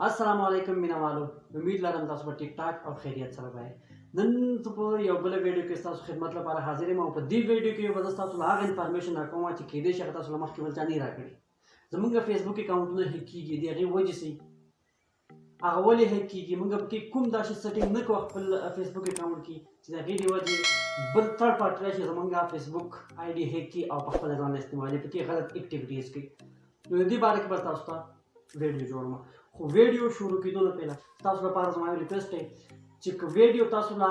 अस्सलाम वालेकुम मीना वालो उम्मीद लरम तاسو په ټیک ټاک او خیریت سره وای نن ته په یو بل ویډیو کې تاسو خدمت لپاره حاضر یم او په دې ویډیو کې یو بل تاسو له هغه انفارمیشن راکوم چې کې دې شغه تاسو مخکې ولته نه راکړي زمونږ فیسبوک اکاونټونه هک کیږي دی هغه وجه سي هغه ولې هک کیږي موږ په کوم داسې سیټینګ نه کوو خپل فیسبوک اکاونټ کې چې هغه دی وجه بل تھرد پارټي راشي زمونږ فیسبوک آی ډي هک کی او په خپل ځان استعمالي په کې غلط اکټیویټیز کوي نو دې باره کې به تاسو ته ویډیو جوړم خو ویډیو شروع کېدو نه پهله تاسو لپاره زما یو ریکویسټ دی چې که ویډیو تاسو له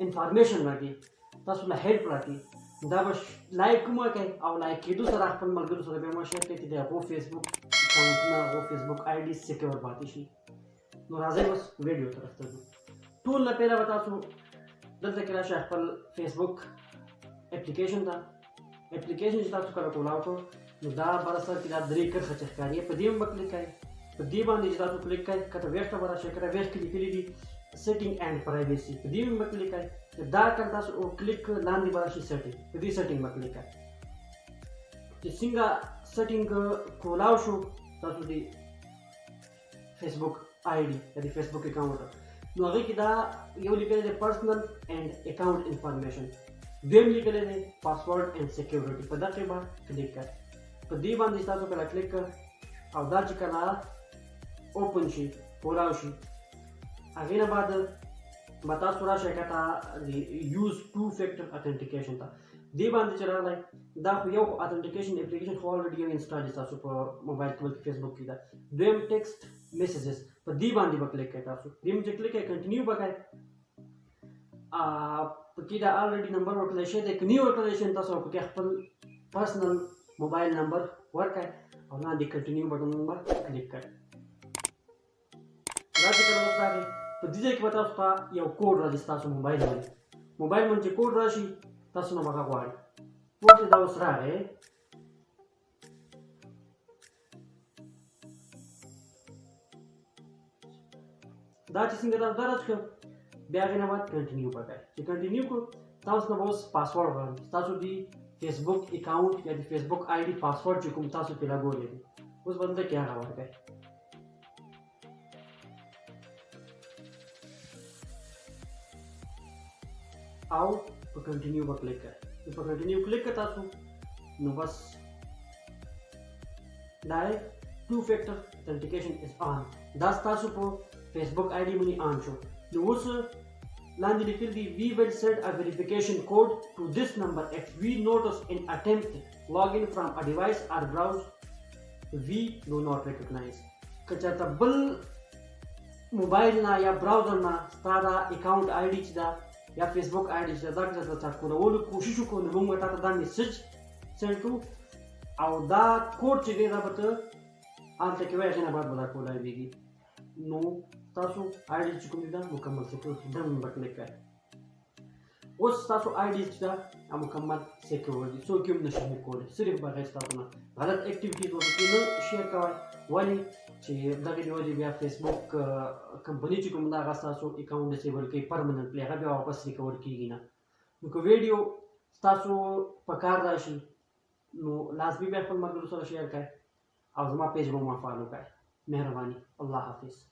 انفارمیشن راکړي تاسو له هیلپ راکړي دا به لایک هم وکړئ او لایک کېدو سره خپل ملګرو سره بیا مو شیر کړئ چې د هغو فیسبوک اکاونټونه هغو فیسبوک آی ډي سیکیور پاتې شي نو راځئ اوس ویډیو طرف ته ځو ټول نه پهله به تاسو دلته کې راشئ خپل فیسبوک اپلیکیشن ته اپلیکیشن چې تاسو کله کولاو کړو نو دا بر اصل کې دا درې کرښه چې ښکاري په دې هم به کلیک کوئ په دې باندې چې تاسو کلیک کوئ کته ویښ ته به راشئ کته ویښ کې لیکلي دي سیټینګ اینډ پرایویسي په دې هم به کلیک کوئ دا کله تاسو کلیک لاندې به راشي سیټینګ په دې سیټینګ به کلیک کوئ چې څنګه سیټینګ کولاو شو تاسو د فیسبوک آی ډي یا د فیسبوک اکاونټ نو هغې کې دا یو لیکلی دی پرسنل اینډ اکاونټ انفارمیشن دویم لیکلی دی پاسورډ اینډ سیکیورټي په دغې به کلیک کوئ په دې باندې تاسو کله کلیک کړ او دا چې کله اوپن شي کولاو شي هغې نه بعد به تاسو راشئ کته د یوز ټو فیکټر اتنټیکیشن ته دې باندې چې راغلی دا خو یو اتنټیکیشن اپلیکیشن خو الریډي یو انسټال دي تاسو په موبایل کې بلکې فیسبوک کې ده دویم ټیکسټ میسیجز په دې باندې به کلیک کوئ تاسو دې چې کلیک کوئ کنټینیو به کوئ په کې دا الریډي نمبر ورکړلی شوی دی که نه ورکړلی شي تاسو په کې خپل پرسنل موبایل نمبر ورکړئ او لاندې کنټینیو بټن به کلیک کړئ دا چې کله اوس راغی په دې ځای کې به تاسو ته یو کوډ راځي ستاسو موبایل باندې موبایل باندې چې کوډ راشي تاسو نه به هغه غواړئ کوډ چې دا اوس راغی دا چې څنګه تاسو درج کړ بیا هغې نه بعد کنټینیو به کوئ چې کنټینیو کړو تاسو نه به اوس پاسورډ غواړي ستاسو د فیسبوک اکاونټ یا د فیسبوک آی ډي پاسورډ چې کوم تاسو پې لګولی دی اوس به دلته کې هغه ورکړئ او په کنټینیو به کلیک کړئ چې په کنټینیو کلیک کړئ تاسو نو بس ډایرکټ ټو فیکټر اتنټیکیشن از آن دا ستاسو په فیسبوک آی ډي باندې آن شو نو اوس لاندې لیکل دي we will send a verification code to this number if we notice an attempt login from a device or browse we do not recognize که چېرته بل موبایل نه یا براوزر نه ستا دا اکاونټ آی ډي چې ده یا فیسبوک آی ډي چې ده دا که چېرته چاټ کولولو کوشش وکړو نو موږ به تا ته دا میسج سینډ کړو او دا کوډ چې دی دا به ته هلته کې وایي هغې نه بعد به دا کولاویږي نو تاسو آی ډي چې کوم دي دا مکمل سیکیورټي ډن به کلیک کوئ اوس ستاسو آی ډي چې ده مکمل سیکیور دي څوک یې هم نشي هیک کولی صرف بغیر ستاسو نه غلط اکټیویټیز به پکې نه شیر کوئ ولې چې دغې د وجې بیا فیسبوک کمپني چې کوم ده هغه ستاسو اکاونټ ډسیبل کوي پرمننټلی هغه بیا واپس ریکور کېږي نه نو که ویډیو ستاسو په کار راشي نو لازمي بیا خپل ملګرو سره شیر کړئ او زما پیج به مو فالو کړئ مهرباني الله حافظ